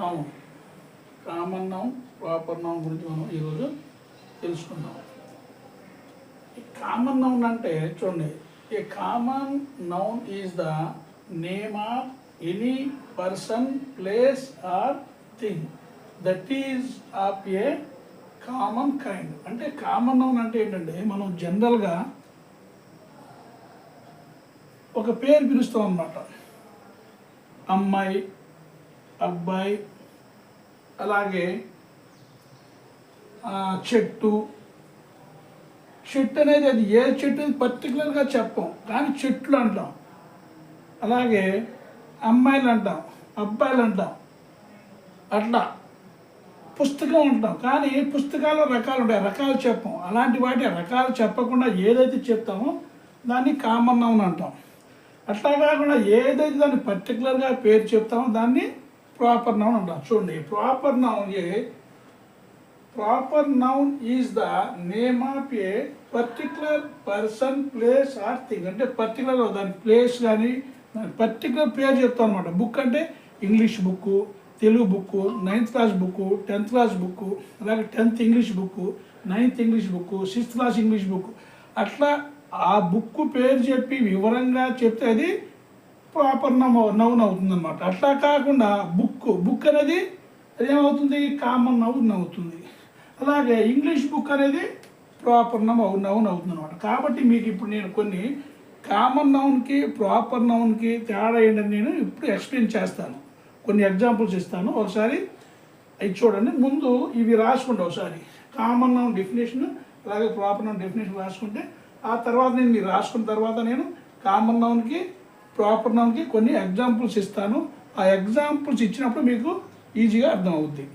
Noun, common noun, proper noun గురించి మనం ఈరోజు తెలుసుకుందాం. ఈ కామన్ నౌన్ అంటే చూడండి, a common noun is the name of any person, place or thing that is of a common kind. అంటే common noun అంటే ఏంటంటే, మనం జనరల్గా ఒక పేరు పిలుస్తాం అన్నమాట. అమ్మాయి, అబ్బాయి, అలాగే చెట్టు. చెట్టు అనేది అది ఏ చెట్టు పర్టికులర్గా చెప్పం, కానీ చెట్లు అంటాం. అలాగే అమ్మాయిలు అంటాం, అబ్బాయిలు అంటాం. అట్లా పుస్తకం అంటాం, కానీ పుస్తకాల్లో రకాలు ఉంటాయి, రకాలు చెప్పం. అలాంటి వాటి రకాలు చెప్పకుండా ఏదైతే చెప్తామో దాన్ని కామన్ నౌన్ అంటాం. అట్లా కాకుండా ఏదైతే దాన్ని పర్టికులర్గా పేరు చెప్తామో దాన్ని ప్రాపర్ నౌన్ అంటాం. చూడండి, proper noun is the name of a particular person, place or thing. అంటే పర్టికులర్ దాని ప్లేస్ కానీ పర్టికులర్ పేరు చెప్తాం అనమాట. బుక్ అంటే English book, Telugu book, 9th class book, 10th class book, అలాగే 10th English book, 9th English book, 6th class English book. అట్లా ఆ బుక్ పేరు చెప్పి వివరంగా చెప్తే అది ప్రాపర్ నౌన్ అవుతుంది అనమాట. అట్లా కాకుండా బుక్ అనేది అదేమవుతుంది, కామన్ నౌన్ అవుతుంది. అలాగే ఇంగ్లీష్ బుక్ అనేది ప్రాపర్ నౌన్ అవుతుంది అనమాట. కాబట్టి మీకు ఇప్పుడు నేను కొన్ని కామన్ నౌన్కి ప్రాపర్ నౌన్కి తేడా ఏంటని నేను ఇప్పుడు ఎక్స్ప్లెయిన్ చేస్తాను. కొన్ని ఎగ్జాంపుల్స్ ఇస్తాను, ఒకసారి అవి చూడండి. ముందు ఇవి రాసుకుంటే ఒకసారి కామన్ నౌన్ డెఫినేషన్, అలాగే ప్రాపర్ నౌన్ డెఫినేషన్ రాసుకుంటే ఆ తర్వాత మీరు రాసుకున్న తర్వాత నేను కామన్ నౌన్కి ప్రాపర్ నౌన్కి కొన్ని ఎగ్జాంపుల్స్ ఇస్తాను. ఆ ఎగ్జాంపుల్స్ ఇచ్చినప్పుడు మీకు ఈజీగా అర్థం అవుద్ది.